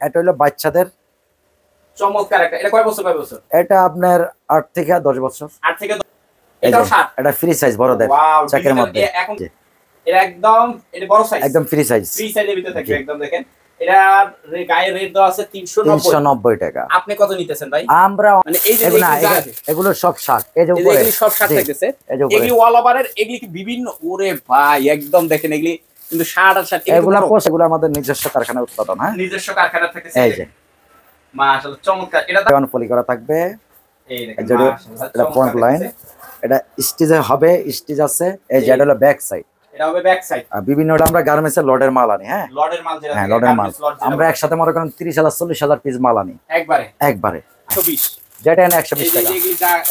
এটা হলো বাচ্চাদের চমৎকার একটা। এটা কয় বছর কয় বছর? এটা আপনার 8 থেকে 10 বছর। 8 থেকে 10। এটাও 60। এটা ফ্রি সাইজ বড়দের চেকের মধ্যে। এখন এটা একদম এটা বড় সাইজ, একদম ফ্রি সাইজ, ফ্রি সাইজের ভিতরে থাকবে একদম। দেখেন এটা গায়ে রেট দেওয়া আছে 390 টাকা। আপনি কত নিতেছেন ভাই? আমরা মানে এই যে এগুলো সব 60, এই যে উপরে এগুলি সব 60 থাকতেছে। এগুলি অল ওভারের, এগুলি কি বিভিন্ন, ওরে ভাই একদম দেখেন এগুলি কিন্তু 60 আর 60। এগুলো আমাদের নিজস্ব কারখানায় উৎপাদন। হ্যাঁ, নিজস্ব কারখানা থাকতেছে। এই যে মাশাআল্লাহ চমৎকার। এটা ওয়ান পলি করা থাকবে। এই দেখেন মাশাআল্লাহ, এটা ফ্রন্ট লাইন, এটা স্টিচে হবে, স্টিচ আছে। এই যে এটা হলো ব্যাক সাইড, এটা হবে ব্যাক সাইড। বিভিন্নটা আমরা গার্মেন্টসের লটের মাল আনি। হ্যাঁ, লটের মাল যেটা, হ্যাঁ লটের মাল। আমরা একসাথে মনে করেন 30,000 40,000 পিস মাল আনি একবারে 120, যেটা এনে 120 টাকা।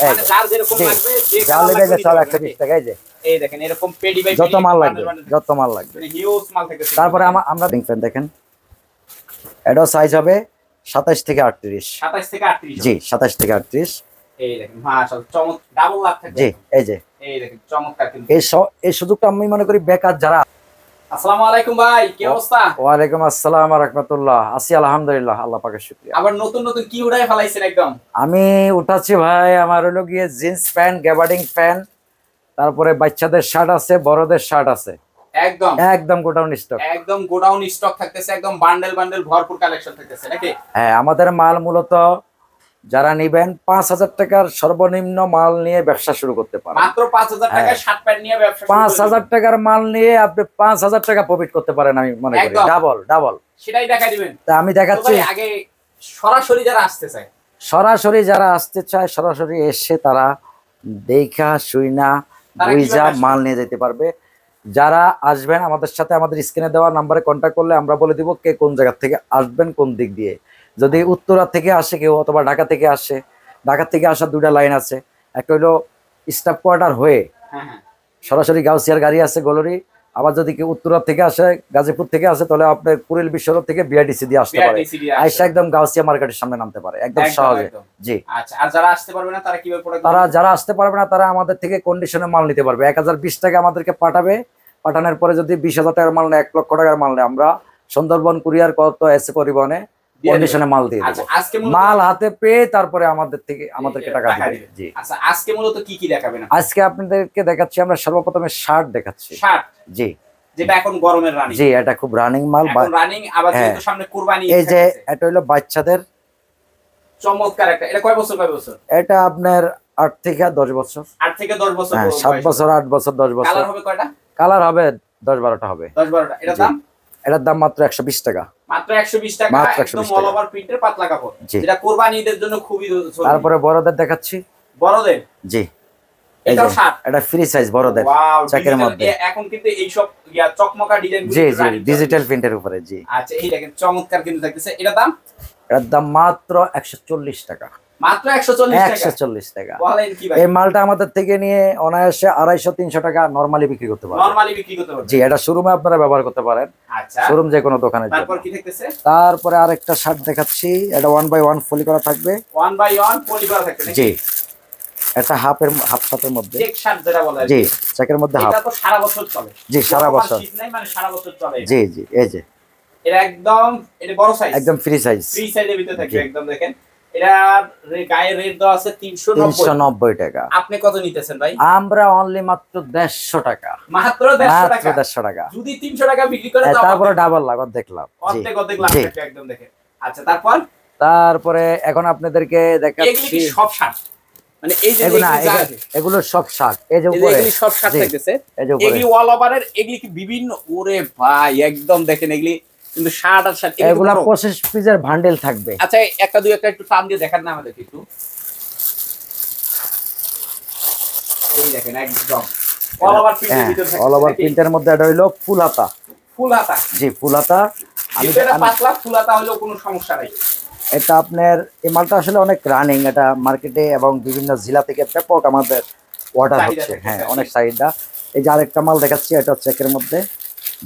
মানে যার যেরকম লাগবে, যে যার লাগবে সব 120 টাকা। এই যে এই দেখেন এরকম পেডি বাই যত মাল লাগবে, যত মাল লাগবে হিউজ মাল থাকতেছে। তারপরে আমরা ফ্যান দেখেন, এটাও সাইজ হবে 27 থেকে 38। 27 থেকে 38, জি 27 থেকে 38। এই দেখেন মাশাআল্লাহ চমৎকার ডাবল লাভ থাকবে। জি এই যে এই দেখেন চমৎকার। কিন্তু এই সুযোগটা আমি মনে করি বেকার যারা। আসসালামু আলাইকুম ভাই, কি অবস্থা? ওয়ালাইকুম আসসালাম ওয়া রাহমাতুল্লাহ। আছি আলহামদুলিল্লাহ, আল্লাহ পাকের শুকরিয়া। আবার নতুন নতুন কি উড়াই ফেলাইছেন একদম? আমি উঠাচ্ছি ভাই, আমার হলো গিয়ে জিন্স প্যান্ট, গ্যাবার্ডিং প্যান্ট, তারপরে বাচ্চাদের শার্ট আছে, বড়দের শার্ট আছে। একদম গোডাউন স্টক, একদম গোডাউন স্টক থাকতেছে, একদম বান্ডেল বান্ডেল ভরপুর কালেকশন থাকতেছে নাকি? হ্যাঁ, আমাদের মাল মূলত যারা নিবেন 5,000 টাকার সর্বনিম্ন মাল নিয়ে ব্যবসা শুরু করতে পারেন। মাত্র 5,000 টাকায় শার্ট প্যান্ট নিয়ে ব্যবসা, 5,000 টাকার মাল নিয়ে আপনি 5,000 টাকা প্রফিট করতে পারেন। আমি মনে করি ডাবল সেটাই দেখাই দিবেন। তা আমি দেখাচ্ছি। আগে সরাসরি যারা আসতে চায় সরাসরি এসে তারা দেখা শুইনা বুঝা মাল নিয়ে যেতে পারবে। যারা আসবেন আমাদের সাথে, আমাদের স্ক্রিনে দেওয়া নাম্বারে কন্ট্যাক্ট করলে আমরা বলে দিব কে কোন জায়গা থেকে আসবেন, কোন দিক দিয়ে। যদি উত্তরা থেকে আসে কেউ, অথবা ঢাকা থেকে আসে, ঢাকা থেকে আসার দুইটা লাইন আছে। একটা হইলো স্টাফ কোয়ার্টার হয়ে সরাসরি গাউসিয়ার গাড়ি আছে গলরি। আবার যদি কেউ উত্তরা থেকে আসে, গাজীপুর থেকে আসে, তাহলে আপনার কুড়িল বিশ্বরোড থেকে বিআরটিসি দিয়ে আসতে পারে। আইসা একদম গাউসিয়া মার্কেটের সামনে নামতে পারে একদম সহজে। জি আচ্ছা। আর যারা আসতে পারবে না তারা কিভাবে প্রোডাক্ট? যারা আসতে পারবে না তারা আমাদের থেকে কন্ডিশনে মাল নিতে পারবে। 1020 টাকা আমাদেরকে পাঠাবে। পাঠানোর পরে যদি 20,000 টাকার মাল নেয়, 1 লক্ষ টাকার মাল নেয়, আমরা সুন্দরবন কুরিয়ার কত এসে পরিবহনে কন্ডিশনে মাল দিয়ে দেব। মাল হাতে পেয়ে তারপরে আমাদেরকে টাকা দিবে। জি আচ্ছা, আজকে মূলত কি কি দেখাবেন? আজকে আপনাদেরকে দেখাচ্ছি, আমরা সর্বপ্রথমে শার্ট দেখাচ্ছি। শার্ট, জি যেটা এখন গরমের রানিং। জি এটা খুব রানিং মাল, রানিং। আবার যেহেতু সামনে কুরবানি, এই যে এটা হলো বাচ্চাদের চমৎকার একটা। এটা কয় বছর কয় বছর? এটা আপনার 8 থেকে 10 বছর। 8 থেকে 10 বছর। 7 বছর, 8 বছর, 10 বছর। কালার হবে কয়টা? কালার হবে 10-12টা হবে। 10-12টা। এটার দাম মাত্র 120 টাকা। মাত্র 120 টাকা। একদম অল ওভার প্রিন্টের পাতলা কাপড়, যেটা কুরবানিদের জন্য খুবই জরুরি। তারপরে বড়দের দেখাচ্ছি। বড়দের, জি এটাও 60। এটা ফ্রি সাইজ বড়দের চেকের মধ্যে। এখন কিন্তু এই সব চকমকা ডিজাইন গুলো, জি ডিজিটাল প্রিন্টের উপরে। জি আচ্ছা, এই দেখেন চমৎকার কিন্তু থাকতেছে। এটার দাম মাত্র 140 টাকা। মাত্র 140 টাকা। বলেন কি ভাই? এই মালটা আমাদের থেকে নিয়ে অনায়াসে 250-300 টাকা নরমালি বিক্রি করতে পারবেন। জি এটা শোরুমে আপনারা ব্যবহার করতে পারেন। আচ্ছা, শোরুম যে কোনো দোকানে। তারপর কি থাকতেছে? তারপরে আরেকটা শার্ট দেখাচ্ছি। এটা 1/1 ফলি করা থাকবে। 1/1 পলি করা থাকবে। জি এটা হাফ শার্টের মধ্যে, চেক শার্ট যেটা বলে। জি চেকের মধ্যে হাফ। এটা তো সারা বছর চলে। জি সারা বছর, শীত নাই মানে সারা বছর চলে। জি এই যে এটা একদম, এটা বড় সাইজ, একদম ফ্রি সাইজ, ফ্রি সাইজের ভিতরে থাকবে একদম। দেখেন এটা গায়ে রেট দেওয়া আছে 390 টাকা। আপনি কত নিতেছেন ভাই? আমরা অনলি মাত্র 150 টাকা। মাত্র 150 টাকা। যদি 300 টাকা বিক্রি করে তারপরে ডাবল লাভ দেখলাম। অর্ধেক লাভ একদম। দেখেন আচ্ছা, তারপরে এখন আপনাদেরকে দেখাচ্ছি সব শার্ট। মানে এই যে এগুলো সব শার্ট, এই যে উপরে এগুলি সব শার্ট থাকতেছে। এগুলি অল ওভারের, এগুলি কি বিভিন্ন, ওরে ভাই একদম দেখেন এগুলি কিন্তু শার্ট আর শার্ট। এগুলো 25 পিসের বান্ডেল থাকবে। আচ্ছা, একটা একটু টান দিয়ে দেখান না আমাদের একটু। এই দেখেন একদম অল ওভার প্রিন্টের ভিতরে থাকবে। অল ওভার প্রিন্টের মধ্যে এটা হলো ফুল হাতা। জি ফুল হাতা। এটা পাতলা ফুল হাতা হলেও কোনো সমস্যা নাই। এটা আপনার এই মালটা আসলে অনেক রানিং, এটা মার্কেটে এবং বিভিন্ন জেলা থেকে ব্যাপক আমাদের অর্ডার হচ্ছে। হ্যাঁ অনেক চাহিদা। এই যে আরেকটা মাল দেখাচ্ছি, এটা চেকের মধ্যে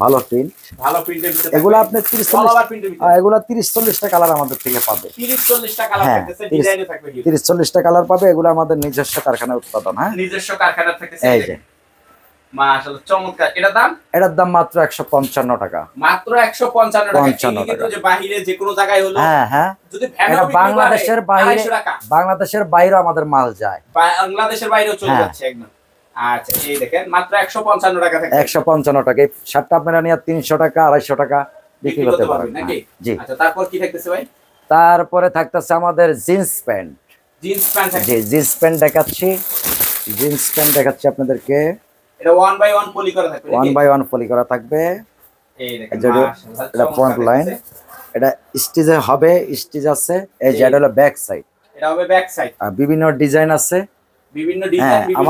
ভালো প্রিন্ট, ভালো প্রিন্টের ভিতরে। এগুলো আপনি 30-40 টা কালার আমাদের থেকে পাবে। 30-40 টা কালার থাকতেছে, ডিজাইনে থাকবে। 30-40 টা কালার পাবে। এগুলো আমাদের নিজস্ব কারখানায় উৎপাদন। হ্যাঁ নিজস্ব কারখানা থাকতেছে। এই যে মাশাআল্লাহ চমৎকার। এটার দাম মাত্র 155 টাকা। মাত্র 155 টাকা। 55 কিন্তু টাকা। যে বাহিরে যে কোনো জায়গায় হলো, হ্যাঁ হ্যাঁ, যদি এটা বাংলাদেশের বাইরে, 250 টাকা। বাংলাদেশের বাইরেও আমাদের মাল যায়, বাংলাদেশের বাইরেও চলে হ্যাঁ। যাচ্ছে একদম। আচ্ছা এই দেখেন মাত্র 155 টাকা থেকে 155 টাকা। এই শার্টটা আপনারা নিয়ে 300 টাকা 250 টাকা বিক্রি করতে পারবেন নাকি? জি। আচ্ছা তারপর কি থাকতেছে ভাই? তারপরে থাকতেছে আমাদের জিন্স প্যান্ট। জিন্স প্যান্ট জি, জিন্স প্যান্ট দেখাচ্ছি, জিন্স প্যান্ট দেখাচ্ছি আপনাদেরকে। এটা 1 বাই 1 পলি করা থাকবে, 1 বাই 1 পলি করা থাকবে। এই দেখেন এটা মাশাআল্লাহ এটা ফ্রন্ট লাইন, এটা স্টিচে হবে, স্টিচ আছে। এই যে এটা হলো ব্যাক সাইড, এটা হবে ব্যাক সাইড। বিভিন্ন ডিজাইন আছে, বিভিন্ন হ্যাঁ। ডিজাইন,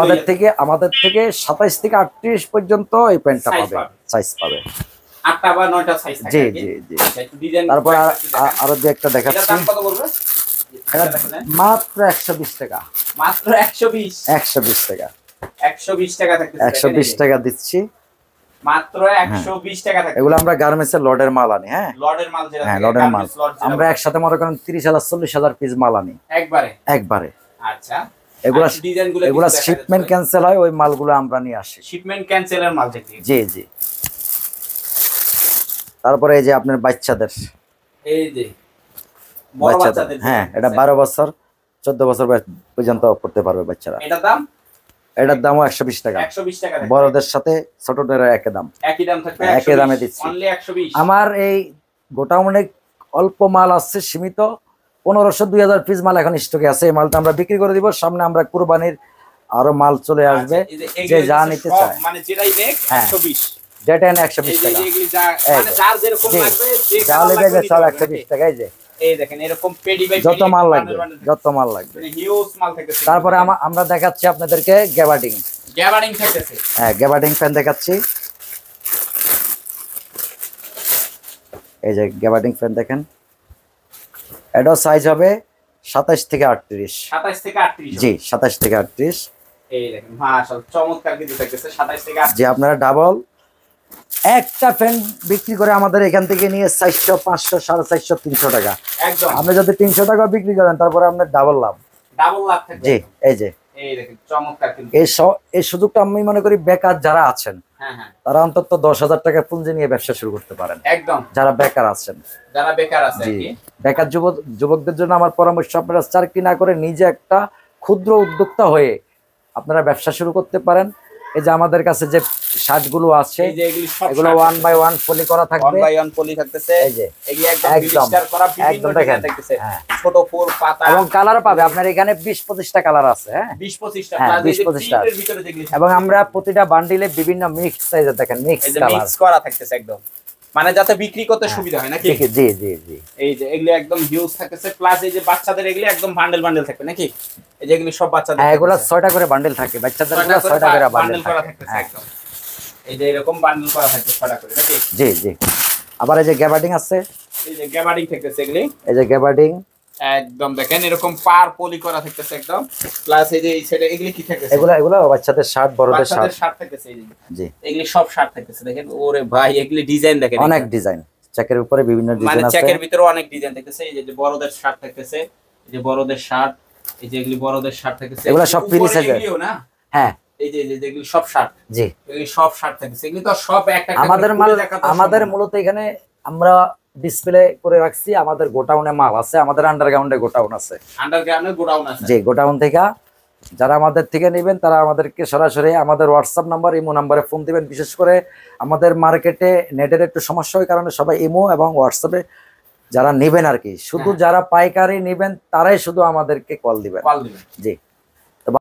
আমাদের থেকে 27 থেকে 38 পর্যন্ত এই প্যান্টটা Size পাবে, পাবে। সাইজ পাবে। 8টা বা 9টা সাইজ থাকে। জি জি জি। আচ্ছা একটু ডিজাইন। তারপর আরো দু একটা এটার দেখাচ্ছি। দাম কত বলবে? এটা মাত্র 120 টাকা। মাত্র 120 120 টাকা। 120 টাকা থাকতেছে। 120 টাকা দিচ্ছি। মাত্র 120 টাকা থাকতেছে। এগুলো আমরা গার্মেন্টসের লটের মাল আনি, হ্যাঁ। লটের মাল যেটা হ্যাঁ, থাকে, লটের মাল। garments lot যেটা আমরা একসাথে মনে করেন 30,000 40,000 পিস মাল আনি একবারে। একবারে। আচ্ছা এগুলা ডিজাইনগুলো এগুলা শিপমেন্ট ক্যান্সেল হয়, ওই মালগুলো আমরা নিয়ে আসি। শিপমেন্ট ক্যান্সেলের মাল যেটি। জি জি। তারপরে এই যে আপনার বাচ্চাদের, এই যে বড় বাচ্চাদের, হ্যাঁ, এটা 12 বছর 14 বছর বয়স পর্যন্ত করতে পারবে বাচ্চারা। এটার দাম? এটার দামও 120 টাকা। 120 টাকা থাকবে। বড়দের সাথে ছোটদের একই দাম, একই দাম থাকবে। একই দামে দিচ্ছি। অনলি 120। আমার এই গোটাউনে অল্প মাল আছে, সীমিত 1500-2000 পিস মাল এখন স্টকে আছে। এই মালটা আমরা বিক্রি করে দিব। সামনে আমরা কুরবানির আরো মাল চলে আসবে, যে যা নিতে চায় মানে যেটাই নেক 120, যেটা এনে 120 টাকা। এগুলি যা মানে যার যেরকম লাগবে, যে যা কালার লেগে লাগবে সব নিতে 120 পারবে। টাকাই যে এই দেখেন এরকম পেডি বাই যত মাল লাগবে, যত মাল লাগবে। হিউজ মাল থাকতেছে। তারপরে আমরা দেখাচ্ছি আপনাদেরকে গ্যাবার্ডিং। গ্যাবার্ডিং থাকতেছে। হ্যাঁ, গ্যাবার্ডিং প্যান্ট দেখাচ্ছি। এই যে গ্যাবার্ডিং প্যান্ট দেখেন, এটাও সাইজ হবে 27 থেকে 38। 27 থেকে 38। জি, 27 থেকে 38। এই দেখেন মাশাআল্লাহ চমৎকার কিন্তু থাকতেছে 27 থেকে 38। যে আপনারা ডাবল একটা প্যান্ট বিক্রি করে আমাদের এখান থেকে নিয়ে 400 500 450 300 টাকা। একদম আপনি যদি 300 টাকা বিক্রি করেন, তারপরে আপনার ডাবল লাভ। ডাবল লাভ থাকবে। জি, এই যে এই দেখেন চমৎকার কিন্তু। এই সুযোগটা আমি মনে করি বেকার যারা আছেন, হ্যাঁ হ্যাঁ, তারা অন্তত 10,000 টাকা পুঁজি নিয়ে ব্যবসা শুরু করতে পারেন। একদম যারা বেকার আছেন, যারা বেকার আছে জি, আর কি। বেকার যুবকদের জন্য আমার পরামর্শ, আপনারা চাকরি না করে নিজে একটা ক্ষুদ্র উদ্যোক্তা হয়ে আপনারা ব্যবসা শুরু করতে পারেন। এই যে আমাদের কাছে যে শার্ট গুলো আছে, এই যে এগুলি সব এগুলো 1 বাই 1 পলি করা 1 থাকবে। বাই 1 পলি থাকতেছে। এই যে এগুলি একদম একদম, বিলিস্টার করা বিভিন্ন একদম ডিজাইন দেখেন। থাকতেছে। হ্যাঁ। ছোট ফুল পাতা এবং কালার পাবে আপনার এখানে 20-25টা কালার আছে, হ্যাঁ। 20-25টা হ্যাঁ, প্লাস এই যে 20-25টা। প্রিন্টের ভিতরে যেগুলি এবং আমরা প্রতিটা বান্ডিলে বিভিন্ন মিক্স সাইজের দেখেন, মিক্স এই যে কালার। মিক্স করা থাকতেছে একদম, মানে যাতে বিক্রি করতে সুবিধা হয় নাকি। জি জি জি। এই যে এগুলি একদম হিউজ থাকতেছে, প্লাস এই যে বাচ্চাদের এগুলি একদম বান্ডেল বান্ডেল থাকবে নাকি। এই যে এগুলি সব বাচ্চাদের, হ্যাঁ, এগুলা 6টা করে বান্ডেল থাকে, বাচ্চাদের 6টা করে বান্ডেল করা থাকে। থাকতেছে একদম। এই যে এরকম বান্ডেল করা থাকতেছে 6টা করে নাকি। জি জি। আবার এই যে গ্যাবার্ডিং আছে, এই যে গ্যাবার্ডিং থাকতেছে এগুলি এই যে গ্যাবার্ডিং একদম দেখেন এরকম পার পলি করা থাকতেছে একদম, প্লাস এই যে এই সাইডে এগুলি কি থাকতেছে, এগুলো বাচ্চাদের শার্ট, বড়দের শার্ট। বাচ্চাদের শার্ট থাকতেছে। এই যে জি, এগুলি সব শার্ট থাকতেছে দেখেন। ওরে ভাই এগুলি ডিজাইন দেখেন, অনেক ডিজাইন, চেকের উপরে বিভিন্ন মানে ডিজাইন আছে। চেকের ভিতরে অনেক ডিজাইন থাকতেছে। এই যে বড়দের শার্ট থাকতেছে, এই যে বড়দের শার্ট, এই যে এগুলি বড়দের শার্ট থাকতেছে। এগুলো সব ফ্রি সাইজের, এগুলিও না, হ্যাঁ। এই যে এগুলি সব শার্ট, জি, এগুলি সব শার্ট থাকতেছে। এগুলি তো সব একটা আমাদের মাল, আমাদের মূলত এখানে আমরা ডিসপ্লে করে রাখছি। আমাদের গোটাউনে মাল আছে, আমাদের আন্ডারগ্রাউন্ডে গোটাউন আছে, আন্ডারগ্রাউন্ডে গোডাউন আছে। যে গোটাউন থেকে যারা আমাদের থেকে নেবেন, তারা আমাদেরকে সরাসরি আমাদের হোয়াটসঅ্যাপ নাম্বার, ইমো নাম্বারে ফোন দিবেন। বিশেষ করে আমাদের মার্কেটে নেটের একটু সমস্যা হয়, কারণে সবাই ইমো এবং হোয়াটসঅ্যাপে যারা নেবেন আর কি, শুধু যারা পাইকারি নেবেন তারাই শুধু আমাদেরকে কল দিবেন। কল দিবেন। জি।